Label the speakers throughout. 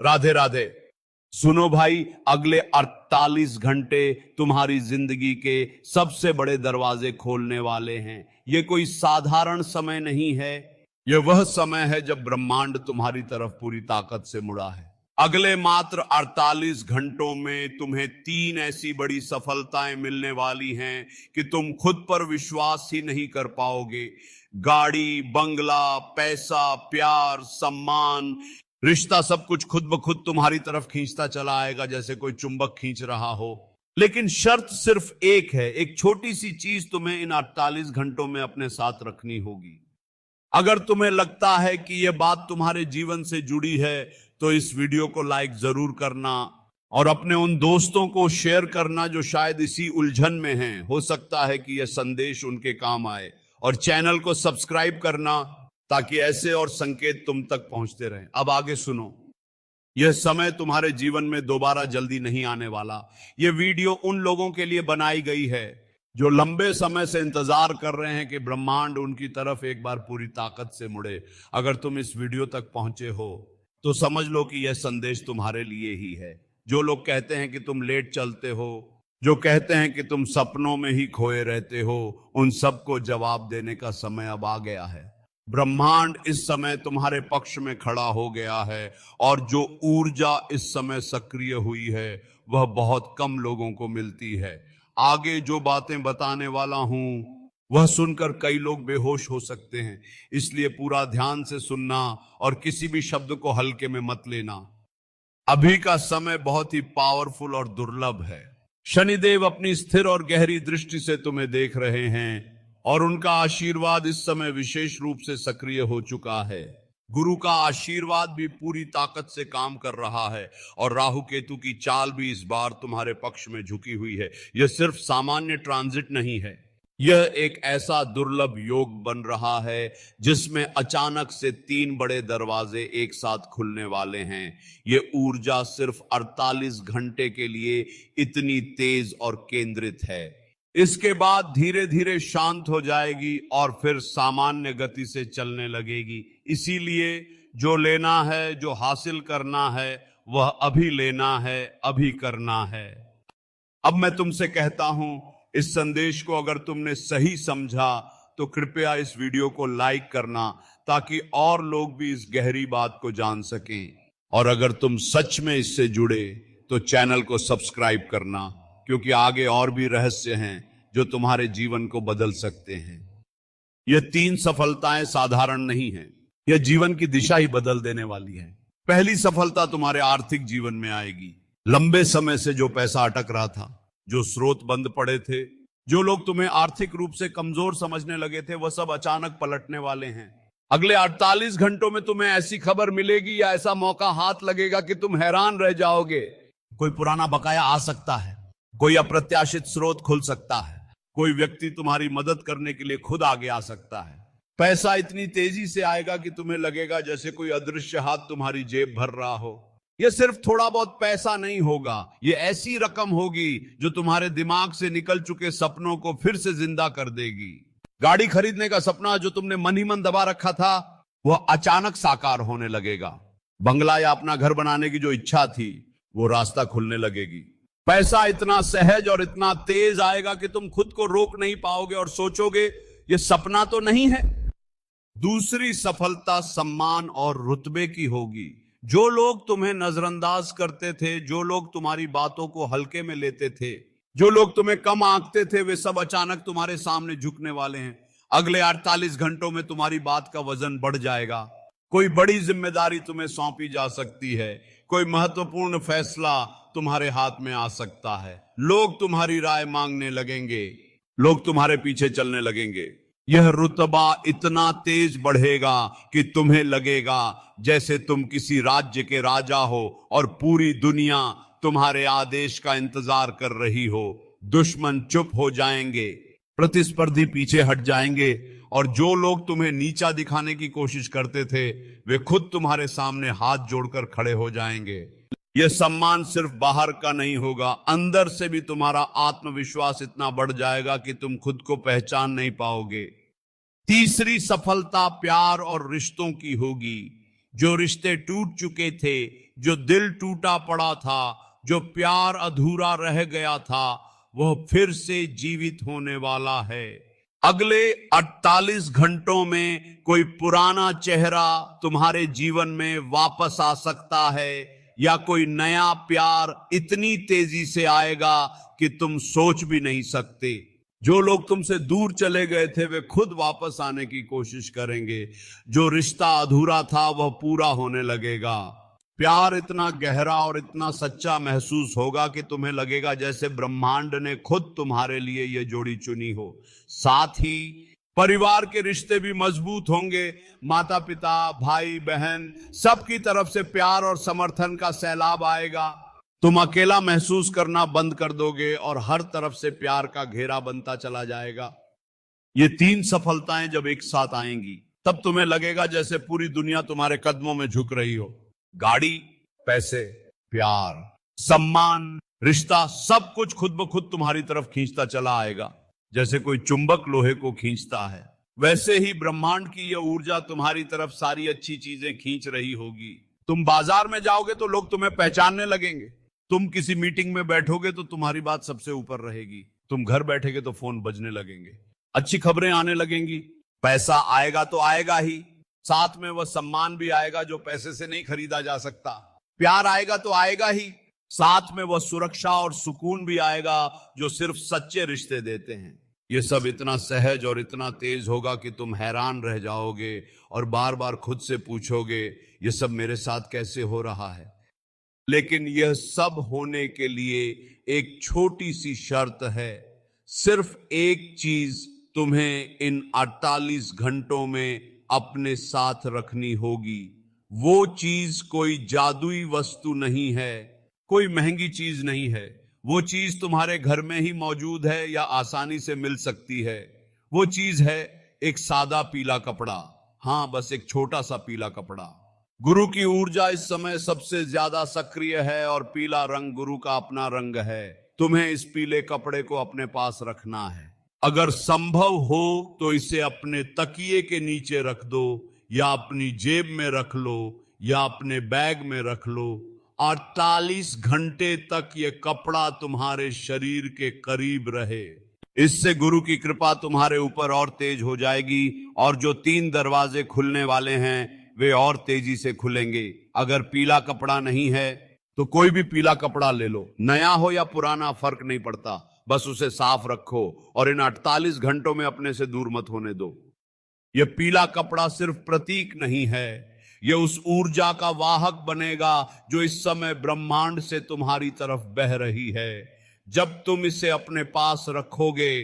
Speaker 1: राधे राधे। सुनो भाई, अगले 48 घंटे तुम्हारी जिंदगी के सबसे बड़े दरवाजे खोलने वाले हैं। ये कोई साधारण समय नहीं है। यह वह समय है जब ब्रह्मांड तुम्हारी तरफ पूरी ताकत से मुड़ा है। अगले मात्र 48 घंटों में तुम्हें 3 ऐसी बड़ी सफलताएं मिलने वाली हैं कि तुम खुद पर विश्वास ही नहीं कर पाओगे। गाड़ी, बंगला, पैसा, प्यार, सम्मान, रिश्ता, सब कुछ खुद ब खुद तुम्हारी तरफ खींचता चला आएगा, जैसे कोई चुंबक खींच रहा हो। लेकिन शर्त सिर्फ एक है, एक छोटी सी चीज तुम्हें इन 48 घंटों में अपने साथ रखनी होगी। अगर तुम्हें लगता है कि यह बात तुम्हारे जीवन से जुड़ी है तो इस वीडियो को लाइक जरूर करना और अपने उन दोस्तों को शेयर करना जो शायद इसी उलझन में हैं। हो सकता है कि यह संदेश उनके काम आए। और चैनल को सब्सक्राइब करना ताकि ऐसे और संकेत तुम तक पहुंचते रहें। अब आगे सुनो। यह समय तुम्हारे जीवन में दोबारा जल्दी नहीं आने वाला। यह वीडियो उन लोगों के लिए बनाई गई है जो लंबे समय से इंतजार कर रहे हैं कि ब्रह्मांड उनकी तरफ एक बार पूरी ताकत से मुड़े। अगर तुम इस वीडियो तक पहुंचे हो तो समझ लो कि यह संदेश तुम्हारे लिए ही है। जो लोग कहते हैं कि तुम लेट चलते हो, जो कहते हैं कि तुम सपनों में ही खोए रहते हो, उन सबको जवाब देने का समय अब आ गया है। ब्रह्मांड इस समय तुम्हारे पक्ष में खड़ा हो गया है और जो ऊर्जा इस समय सक्रिय हुई है वह बहुत कम लोगों को मिलती है। आगे जो बातें बताने वाला हूं वह सुनकर कई लोग बेहोश हो सकते हैं, इसलिए पूरा ध्यान से सुनना और किसी भी शब्द को हल्के में मत लेना। अभी का समय बहुत ही पावरफुल और दुर्लभ है। शनिदेव अपनी स्थिर और गहरी दृष्टि से तुम्हें देख रहे हैं और उनका आशीर्वाद इस समय विशेष रूप से सक्रिय हो चुका है। गुरु का आशीर्वाद भी पूरी ताकत से काम कर रहा है और राहु केतु की चाल भी इस बार तुम्हारे पक्ष में झुकी हुई है। यह सिर्फ सामान्य ट्रांजिट नहीं है, यह एक ऐसा दुर्लभ योग बन रहा है जिसमें अचानक से 3 बड़े दरवाजे एक साथ खुलने वाले हैं। यह ऊर्जा सिर्फ 48 घंटे के लिए इतनी तेज और केंद्रित है। इसके बाद धीरे धीरे शांत हो जाएगी और फिर सामान्य गति से चलने लगेगी। इसीलिए जो लेना है, जो हासिल करना है, वह अभी लेना है, अभी करना है। अब मैं तुमसे कहता हूं, इस संदेश को अगर तुमने सही समझा तो कृपया इस वीडियो को लाइक करना ताकि और लोग भी इस गहरी बात को जान सकें। और अगर तुम सच में इससे जुड़े तो चैनल को सब्सक्राइब करना, क्योंकि आगे और भी रहस्य हैं जो तुम्हारे जीवन को बदल सकते हैं। यह 3 सफलताएं साधारण नहीं हैं, यह जीवन की दिशा ही बदल देने वाली है। पहली सफलता तुम्हारे आर्थिक जीवन में आएगी। लंबे समय से जो पैसा अटक रहा था, जो स्रोत बंद पड़े थे, जो लोग तुम्हें आर्थिक रूप से कमजोर समझने लगे थे, वह सब अचानक पलटने वाले हैं। अगले 48 घंटों में तुम्हें ऐसी खबर मिलेगी या ऐसा मौका हाथ लगेगा कि तुम हैरान रह जाओगे। कोई पुराना बकाया आ सकता है, कोई अप्रत्याशित स्रोत खुल सकता है, कोई व्यक्ति तुम्हारी मदद करने के लिए खुद आगे आ सकता है। पैसा इतनी तेजी से आएगा कि तुम्हें लगेगा जैसे कोई अदृश्य हाथ तुम्हारी जेब भर रहा हो। यह सिर्फ थोड़ा बहुत पैसा नहीं होगा, यह ऐसी रकम होगी जो तुम्हारे दिमाग से निकल चुके सपनों को फिर से जिंदा कर देगी। गाड़ी खरीदने का सपना जो तुमने मन ही मन दबा रखा था, वह अचानक साकार होने लगेगा। बंगला या अपना घर बनाने की जो इच्छा थी, वो रास्ता खुलने लगेगी। पैसा इतना सहज और इतना तेज आएगा कि तुम खुद को रोक नहीं पाओगे और सोचोगे यह सपना तो नहीं है। दूसरी सफलता सम्मान और रुतबे की होगी। जो लोग तुम्हें नजरअंदाज करते थे, जो लोग तुम्हारी बातों को हल्के में लेते थे, जो लोग तुम्हें कम आंकते थे, वे सब अचानक तुम्हारे सामने झुकने वाले हैं। अगले 48 घंटों में तुम्हारी बात का वजन बढ़ जाएगा। कोई बड़ी जिम्मेदारी तुम्हें सौंपी जा सकती है, कोई महत्वपूर्ण फैसला तुम्हारे हाथ में आ सकता है। लोग तुम्हारी राय मांगने लगेंगे, लोग तुम्हारे पीछे चलने लगेंगे। यह रुतबा इतना तेज बढ़ेगा कि तुम्हें लगेगा जैसे तुम किसी राज्य के राजा हो और पूरी दुनिया तुम्हारे आदेश का इंतजार कर रही हो। दुश्मन चुप हो जाएंगे, प्रतिस्पर्धी पीछे हट जाएंगे और जो लोग तुम्हें नीचा दिखाने की कोशिश करते थे, वे खुद तुम्हारे सामने हाथ जोड़कर खड़े हो जाएंगे। यह सम्मान सिर्फ बाहर का नहीं होगा, अंदर से भी तुम्हारा आत्मविश्वास इतना बढ़ जाएगा कि तुम खुद को पहचान नहीं पाओगे। तीसरी सफलता प्यार और रिश्तों की होगी। जो रिश्ते टूट चुके थे, जो दिल टूटा पड़ा था, जो प्यार अधूरा रह गया था, वह फिर से जीवित होने वाला है। अगले 48 घंटों में कोई पुराना चेहरा तुम्हारे जीवन में वापस आ सकता है, या कोई नया प्यार इतनी तेजी से आएगा कि तुम सोच भी नहीं सकते। जो लोग तुमसे दूर चले गए थे वे खुद वापस आने की कोशिश करेंगे। जो रिश्ता अधूरा था वह पूरा होने लगेगा। प्यार इतना गहरा और इतना सच्चा महसूस होगा कि तुम्हें लगेगा जैसे ब्रह्मांड ने खुद तुम्हारे लिए यह जोड़ी चुनी हो। साथ ही परिवार के रिश्ते भी मजबूत होंगे। माता पिता, भाई बहन, सबकी तरफ से प्यार और समर्थन का सैलाब आएगा। तुम अकेला महसूस करना बंद कर दोगे और हर तरफ से प्यार का घेरा बनता चला जाएगा। ये 3 सफलताएं जब एक साथ आएंगी तब तुम्हें लगेगा जैसे पूरी दुनिया तुम्हारे कदमों में झुक रही हो। गाड़ी, पैसे, प्यार, सम्मान, रिश्ता, सब कुछ खुद ब खुद तुम्हारी तरफ खींचता चला आएगा। जैसे कोई चुंबक लोहे को खींचता है, वैसे ही ब्रह्मांड की यह ऊर्जा तुम्हारी तरफ सारी अच्छी चीजें खींच रही होगी। तुम बाजार में जाओगे तो लोग तुम्हें पहचानने लगेंगे। तुम किसी मीटिंग में बैठोगे तो तुम्हारी बात सबसे ऊपर रहेगी। तुम घर बैठेगे तो फोन बजने लगेंगे, अच्छी खबरें आने लगेंगी। पैसा आएगा तो आएगा ही, साथ में वह सम्मान भी आएगा जो पैसे से नहीं खरीदा जा सकता। प्यार आएगा तो आएगा ही, साथ में वह सुरक्षा और सुकून भी आएगा जो सिर्फ सच्चे रिश्ते देते हैं। ये सब इतना सहज और इतना तेज होगा कि तुम हैरान रह जाओगे और बार बार खुद से पूछोगे, ये सब मेरे साथ कैसे हो रहा है। लेकिन यह सब होने के लिए एक छोटी सी शर्त है। सिर्फ एक चीज तुम्हें इन 48 घंटों में अपने साथ रखनी होगी। वो चीज कोई जादुई वस्तु नहीं है, कोई महंगी चीज नहीं है। वो चीज तुम्हारे घर में ही मौजूद है या आसानी से मिल सकती है। वो चीज है एक सादा पीला कपड़ा। हाँ, बस एक छोटा सा पीला कपड़ा। गुरु की ऊर्जा इस समय सबसे ज्यादा सक्रिय है और पीला रंग गुरु का अपना रंग है। तुम्हें इस पीले कपड़े को अपने पास रखना है। अगर संभव हो तो इसे अपने तकिए के नीचे रख दो, या अपनी जेब में रख लो, या अपने बैग में रख लो। 48 घंटे तक यह कपड़ा तुम्हारे शरीर के करीब रहे। इससे गुरु की कृपा तुम्हारे ऊपर और तेज हो जाएगी और जो 3 दरवाजे खुलने वाले हैं वे और तेजी से खुलेंगे। अगर पीला कपड़ा नहीं है तो कोई भी पीला कपड़ा ले लो, नया हो या पुराना फर्क नहीं पड़ता, बस उसे साफ रखो और इन 48 घंटों में अपने से दूर मत होने दो। यह पीला कपड़ा सिर्फ प्रतीक नहीं है, यह उस ऊर्जा का वाहक बनेगा जो इस समय ब्रह्मांड से तुम्हारी तरफ बह रही है। जब तुम इसे अपने पास रखोगे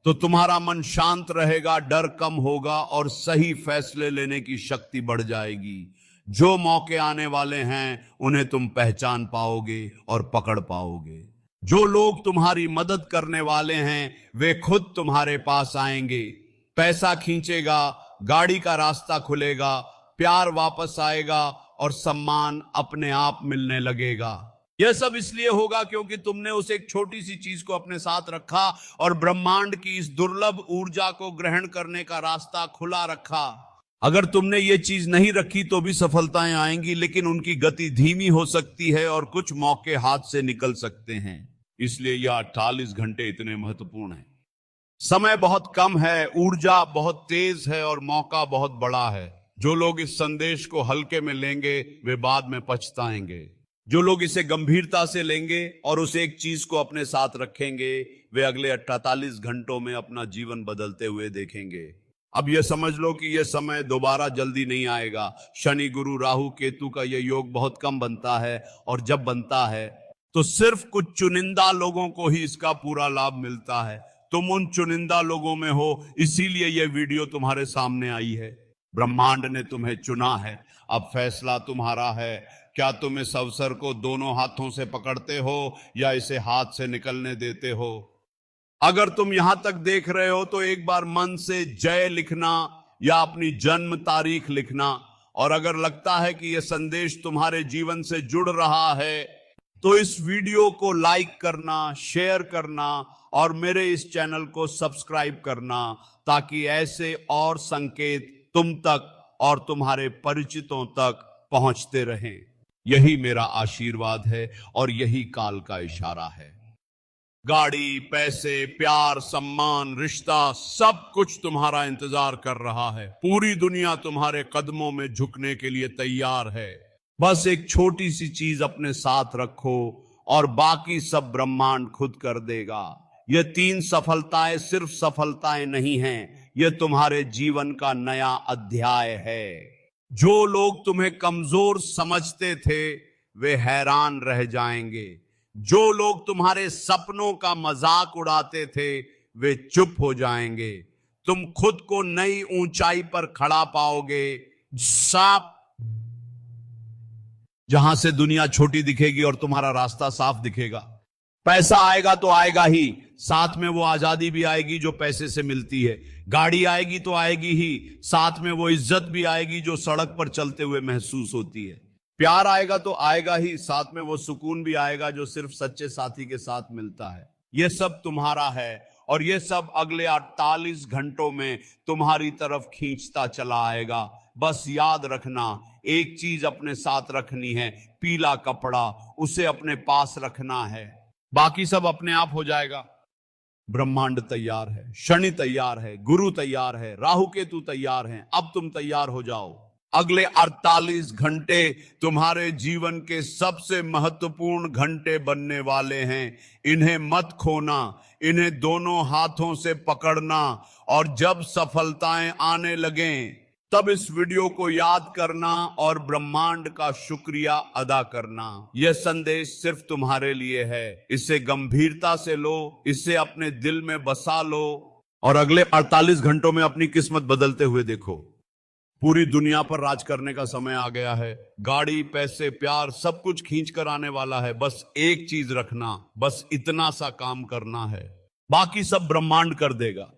Speaker 1: तो तुम्हारा मन शांत रहेगा, डर कम होगा और सही फैसले लेने की शक्ति बढ़ जाएगी। जो मौके आने वाले हैं उन्हें तुम पहचान पाओगे और पकड़ पाओगे। जो लोग तुम्हारी मदद करने वाले हैं वे खुद तुम्हारे पास आएंगे। पैसा खींचेगा, गाड़ी का रास्ता खुलेगा, प्यार वापस आएगा और सम्मान अपने आप मिलने लगेगा। यह सब इसलिए होगा क्योंकि तुमने उस एक छोटी सी चीज को अपने साथ रखा और ब्रह्मांड की इस दुर्लभ ऊर्जा को ग्रहण करने का रास्ता खुला रखा। अगर तुमने ये चीज नहीं रखी तो भी सफलताएं आएंगी, लेकिन उनकी गति धीमी हो सकती है और कुछ मौके हाथ से निकल सकते हैं। इसलिए यह 48 घंटे इतने महत्वपूर्ण हैं। समय बहुत कम है, ऊर्जा बहुत तेज है और मौका बहुत बड़ा है। जो लोग इस संदेश को हल्के में लेंगे वे बाद में पछताएंगे। जो लोग इसे गंभीरता से लेंगे और उस एक चीज को अपने साथ रखेंगे वे अगले 48 घंटों में अपना जीवन बदलते हुए देखेंगे। अब यह समझ लो कि यह समय दोबारा जल्दी नहीं आएगा। शनि, गुरु, राहु, केतु का यह योग बहुत कम बनता है और जब बनता है तो सिर्फ कुछ चुनिंदा लोगों को ही इसका पूरा लाभ मिलता है। तुम उन चुनिंदा लोगों में हो, इसीलिए यह वीडियो तुम्हारे सामने आई है। ब्रह्मांड ने तुम्हें चुना है, अब फैसला तुम्हारा है। क्या तुम इस अवसर को दोनों हाथों से पकड़ते हो या इसे हाथ से निकलने देते हो? अगर तुम यहां तक देख रहे हो तो एक बार मन से जय लिखना या अपनी जन्म तारीख लिखना। और अगर लगता है कि यह संदेश तुम्हारे जीवन से जुड़ रहा है तो इस वीडियो को लाइक करना, शेयर करना और मेरे इस चैनल को सब्सक्राइब करना, ताकि ऐसे और संकेत तुम तक और तुम्हारे परिचितों तक पहुंचते रहें। यही मेरा आशीर्वाद है और यही काल का इशारा है। गाड़ी, पैसे, प्यार, सम्मान, रिश्ता, सब कुछ तुम्हारा इंतजार कर रहा है। पूरी दुनिया तुम्हारे कदमों में झुकने के लिए तैयार है। बस एक छोटी सी चीज अपने साथ रखो और बाकी सब ब्रह्मांड खुद कर देगा। ये 3 सफलताएं सिर्फ सफलताएं नहीं हैं, ये तुम्हारे जीवन का नया अध्याय है। जो लोग तुम्हें कमजोर समझते थे वे हैरान रह जाएंगे। जो लोग तुम्हारे सपनों का मजाक उड़ाते थे वे चुप हो जाएंगे। तुम खुद को नई ऊंचाई पर खड़ा पाओगे, साफ, जहां से दुनिया छोटी दिखेगी और तुम्हारा रास्ता साफ दिखेगा। पैसा आएगा तो आएगा ही, साथ में वो आजादी भी आएगी जो पैसे से मिलती है। गाड़ी आएगी तो आएगी ही, साथ में वो इज्जत भी आएगी जो सड़क पर चलते हुए महसूस होती है। प्यार आएगा तो आएगा ही, साथ में वो सुकून भी आएगा जो सिर्फ सच्चे साथी के साथ मिलता है। ये सब तुम्हारा है और ये सब अगले 48 घंटों में तुम्हारी तरफ खींचता चला आएगा। बस याद रखना, एक चीज अपने साथ रखनी है, पीला कपड़ा, उसे अपने पास रखना है। बाकी सब अपने आप हो जाएगा। ब्रह्मांड तैयार है, शनि तैयार है, गुरु तैयार है, राहु केतु तैयार हैं। अब तुम तैयार हो जाओ। अगले 48 घंटे तुम्हारे जीवन के सबसे महत्वपूर्ण घंटे बनने वाले हैं। इन्हें मत खोना, इन्हें दोनों हाथों से पकड़ना और जब सफलताएं आने लगें तब इस वीडियो को याद करना और ब्रह्मांड का शुक्रिया अदा करना। यह संदेश सिर्फ तुम्हारे लिए है। इसे गंभीरता से लो, इसे अपने दिल में बसा लो और अगले 48 घंटों में अपनी किस्मत बदलते हुए देखो। पूरी दुनिया पर राज करने का समय आ गया है। गाड़ी, पैसे, प्यार, सब कुछ खींच कर आने वाला है। बस एक चीज रखना, बस इतना सा काम करना है, बाकी सब ब्रह्मांड कर देगा।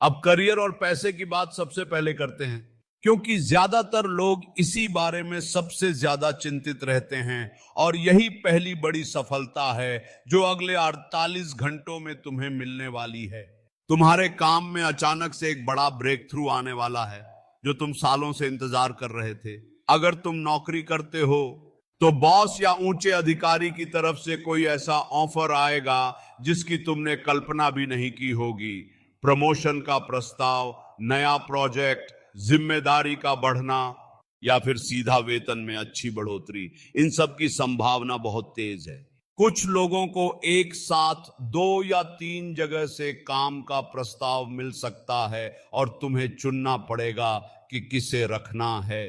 Speaker 1: अब करियर और पैसे की बात सबसे पहले करते हैं, क्योंकि ज्यादातर लोग इसी बारे में सबसे ज्यादा चिंतित रहते हैं और यही पहली बड़ी सफलता है जो अगले 48 घंटों में तुम्हें मिलने वाली है। तुम्हारे काम में अचानक से एक बड़ा ब्रेक थ्रू आने वाला है जो तुम सालों से इंतजार कर रहे थे। अगर तुम नौकरी करते हो तो बॉस या ऊंचे अधिकारी की तरफ से कोई ऐसा ऑफर आएगा जिसकी तुमने कल्पना भी नहीं की होगी। प्रमोशन का प्रस्ताव, नया प्रोजेक्ट, जिम्मेदारी का बढ़ना या फिर सीधा वेतन में अच्छी बढ़ोतरी, इन सब की संभावना बहुत तेज है। कुछ लोगों को एक साथ 2 या 3 जगह से काम का प्रस्ताव मिल सकता है और तुम्हें चुनना पड़ेगा कि किसे रखना है।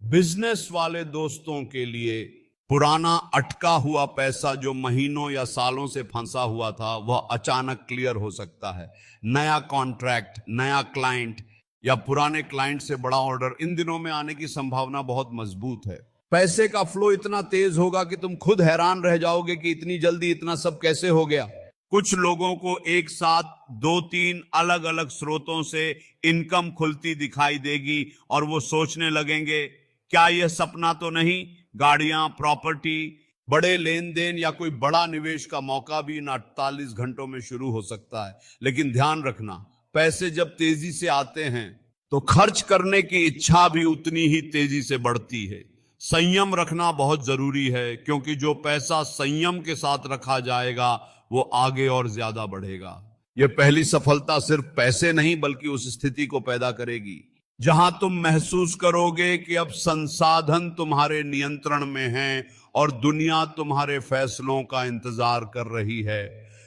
Speaker 1: बिजनेस वाले दोस्तों के लिए पुराना अटका हुआ पैसा जो महीनों या सालों से फंसा हुआ था वह अचानक क्लियर हो सकता है। नया कॉन्ट्रैक्ट, नया क्लाइंट या पुराने क्लाइंट से बड़ा ऑर्डर इन दिनों में आने की संभावना बहुत मजबूत है। पैसे का फ्लो इतना तेज होगा कि तुम खुद हैरान रह जाओगे कि इतनी जल्दी इतना सब कैसे हो गया। कुछ लोगों को एक साथ 2-3 अलग अलग स्रोतों से इनकम खुलती दिखाई देगी और वो सोचने लगेंगे क्या यह सपना तो नहीं। गाड़ियां, प्रॉपर्टी, बड़े लेन देन या कोई बड़ा निवेश का मौका भी इन 48 घंटों में शुरू हो सकता है। लेकिन ध्यान रखना, पैसे जब तेजी से आते हैं तो खर्च करने की इच्छा भी उतनी ही तेजी से बढ़ती है। संयम रखना बहुत जरूरी है, क्योंकि जो पैसा संयम के साथ रखा जाएगा वो आगे और ज्यादा बढ़ेगा। यह पहली सफलता सिर्फ पैसे नहीं बल्कि उस स्थिति को पैदा करेगी जहां तुम महसूस करोगे कि अब संसाधन तुम्हारे नियंत्रण में हैं और दुनिया तुम्हारे फैसलों का इंतजार कर रही है।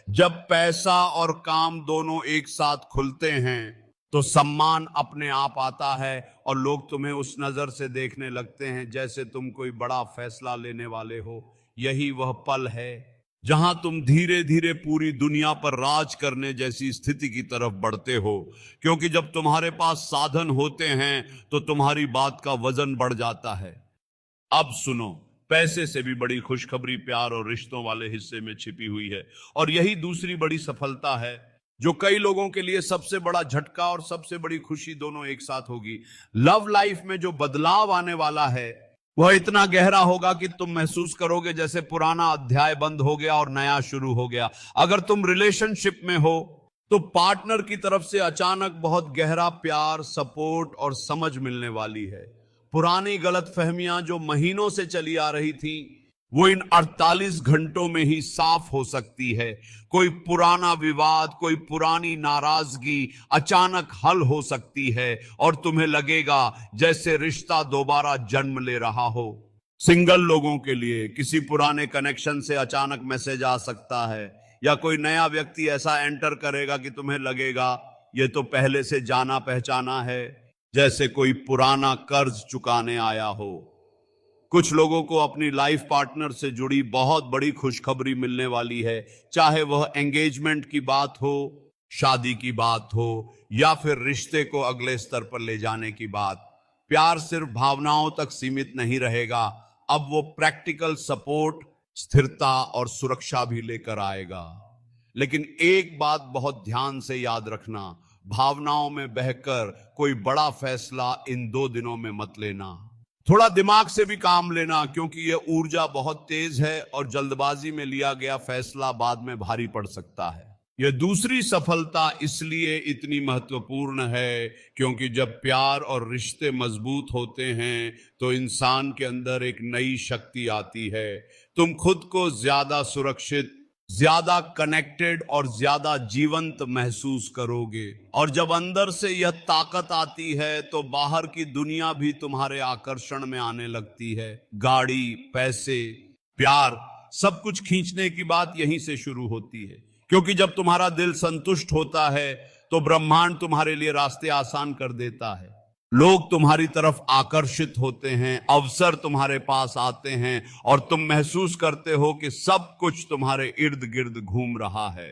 Speaker 1: जब पैसा और काम दोनों एक साथ खुलते हैं तो सम्मान अपने आप आता है और लोग तुम्हें उस नजर से देखने लगते हैं जैसे तुम कोई बड़ा फैसला लेने वाले हो। यही वह पल है जहां तुम धीरे धीरे पूरी दुनिया पर राज करने जैसी स्थिति की तरफ बढ़ते हो, क्योंकि जब तुम्हारे पास साधन होते हैं तो तुम्हारी बात का वजन बढ़ जाता है। अब सुनो, पैसे से भी बड़ी खुशखबरी प्यार और रिश्तों वाले हिस्से में छिपी हुई है और यही दूसरी बड़ी सफलता है जो कई लोगों के लिए सबसे बड़ा झटका और सबसे बड़ी खुशी दोनों एक साथ होगी। लव लाइफ में जो बदलाव आने वाला है वह इतना गहरा होगा कि तुम महसूस करोगे जैसे पुराना अध्याय बंद हो गया और नया शुरू हो गया। अगर तुम रिलेशनशिप में हो तो पार्टनर की तरफ से अचानक बहुत गहरा प्यार, सपोर्ट और समझ मिलने वाली है। पुरानी गलतफहमियां जो महीनों से चली आ रही थी, वो इन 48 घंटों में ही साफ हो सकती है। कोई पुराना विवाद, कोई पुरानी नाराजगी अचानक हल हो सकती है और तुम्हें लगेगा जैसे रिश्ता दोबारा जन्म ले रहा हो। सिंगल लोगों के लिए किसी पुराने कनेक्शन से अचानक मैसेज आ सकता है, या कोई नया व्यक्ति ऐसा एंटर करेगा कि तुम्हें लगेगा ये तो पहले से जाना पहचाना है, जैसे कोई पुराना कर्ज चुकाने आया हो। कुछ लोगों को अपनी लाइफ पार्टनर से जुड़ी बहुत बड़ी खुशखबरी मिलने वाली है, चाहे वह एंगेजमेंट की बात हो, शादी की बात हो, या फिर रिश्ते को अगले स्तर पर ले जाने की बात। प्यार सिर्फ भावनाओं तक सीमित नहीं रहेगा, अब वो प्रैक्टिकल सपोर्ट, स्थिरता और सुरक्षा भी लेकर आएगा। लेकिन एक बात बहुत ध्यान से याद रखना, भावनाओं में बहकर कोई बड़ा फैसला इन 2 दिनों में मत लेना। थोड़ा दिमाग से भी काम लेना, क्योंकि यह ऊर्जा बहुत तेज है और जल्दबाजी में लिया गया फैसला बाद में भारी पड़ सकता है। यह दूसरी सफलता इसलिए इतनी महत्वपूर्ण है क्योंकि जब प्यार और रिश्ते मजबूत होते हैं तो इंसान के अंदर एक नई शक्ति आती है। तुम खुद को ज्यादा सुरक्षित, ज्यादा कनेक्टेड और ज्यादा जीवंत महसूस करोगे। और जब अंदर से यह ताकत आती है तो बाहर की दुनिया भी तुम्हारे आकर्षण में आने लगती है। गाड़ी, पैसे, प्यार, सब कुछ खींचने की बात यहीं से शुरू होती है, क्योंकि जब तुम्हारा दिल संतुष्ट होता है तो ब्रह्मांड तुम्हारे लिए रास्ते आसान कर देता है। लोग तुम्हारी तरफ आकर्षित होते हैं, अवसर तुम्हारे पास आते हैं और तुम महसूस करते हो कि सब कुछ तुम्हारे इर्द गिर्द घूम रहा है।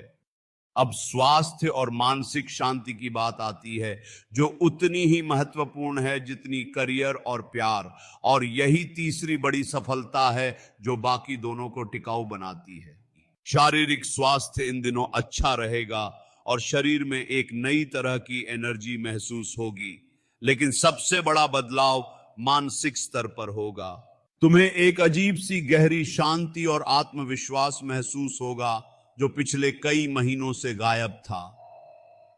Speaker 1: अब स्वास्थ्य और मानसिक शांति की बात आती है, जो उतनी ही महत्वपूर्ण है जितनी करियर और प्यार। और यही तीसरी बड़ी सफलता है जो बाकी दोनों को टिकाऊ बनाती है। शारीरिक स्वास्थ्य इन दिनों अच्छा रहेगा और शरीर में एक नई तरह की एनर्जी महसूस होगी, लेकिन सबसे बड़ा बदलाव मानसिक स्तर पर होगा। तुम्हें एक अजीब सी गहरी शांति और आत्मविश्वास महसूस होगा जो पिछले कई महीनों से गायब था।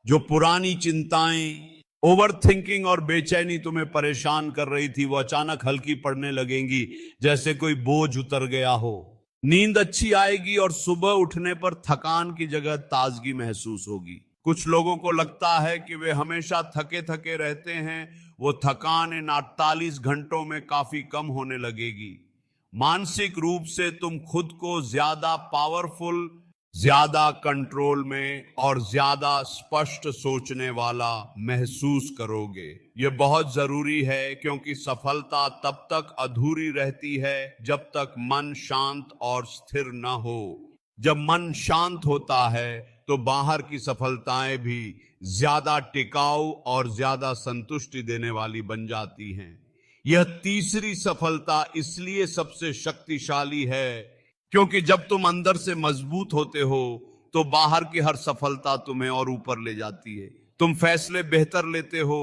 Speaker 1: जो पुरानी चिंताएं, ओवर थिंकिंग और बेचैनी तुम्हें परेशान कर रही थी, वो अचानक हल्की पड़ने लगेंगी, जैसे कोई बोझ उतर गया हो। नींद अच्छी आएगी और सुबह उठने पर थकान की जगह ताजगी महसूस होगी। कुछ लोगों को लगता है कि वे हमेशा थके थके रहते हैं, वो थकान इन 48 घंटों में काफी कम होने लगेगी। मानसिक रूप से तुम खुद को ज्यादा पावरफुल, ज्यादा कंट्रोल में और ज्यादा स्पष्ट सोचने वाला महसूस करोगे। यह बहुत जरूरी है, क्योंकि सफलता तब तक अधूरी रहती है जब तक मन शांत और स्थिर न हो। जब मन शांत होता है तो बाहर की सफलताएं भी ज्यादा टिकाऊ और ज्यादा संतुष्टि देने वाली बन जाती हैं। यह तीसरी सफलता इसलिए सबसे शक्तिशाली है क्योंकि जब तुम अंदर से मजबूत होते हो तो बाहर की हर सफलता तुम्हें और ऊपर ले जाती है। तुम फैसले बेहतर लेते हो,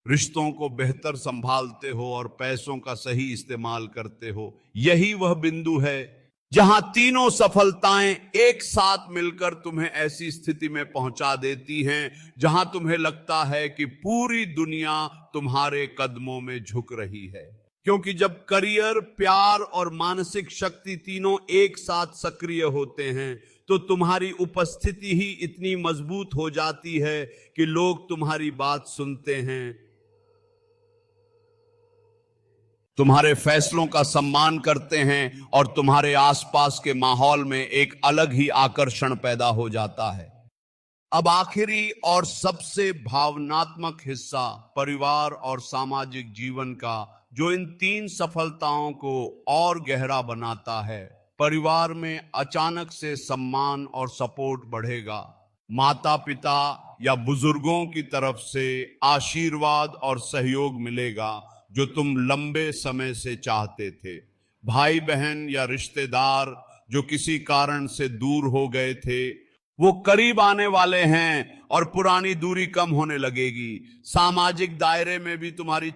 Speaker 1: रिश्तों को बेहतर संभालते हो और पैसों का सही इस्तेमाल करते हो। यही वह बिंदु है जहां तीनों सफलताएं एक साथ मिलकर तुम्हें ऐसी स्थिति में पहुंचा देती हैं जहां तुम्हें लगता है कि पूरी दुनिया तुम्हारे कदमों में झुक रही है। क्योंकि जब करियर, प्यार और मानसिक शक्ति तीनों एक साथ सक्रिय होते हैं तो तुम्हारी उपस्थिति ही इतनी मजबूत हो जाती है कि लोग तुम्हारी बात सुनते हैं, तुम्हारे फैसलों का सम्मान करते हैं और तुम्हारे आसपास के माहौल में एक अलग ही आकर्षण पैदा हो जाता है। अब आखिरी और सबसे भावनात्मक हिस्सा परिवार और सामाजिक जीवन का, जो इन 3 सफलताओं को और गहरा बनाता है। परिवार में अचानक से सम्मान और सपोर्ट बढ़ेगा। माता पिता या बुजुर्गों की तरफ से आशीर्वाद और सहयोग मिलेगा जो तुम लंबे समय से चाहते थे। भाई बहन या रिश्तेदार जो किसी कारण से दूर हो गए थे, वो करीब आने वाले हैं और पुरानी दूरी कम होने लगेगी। सामाजिक दायरे में भी तुम्हारी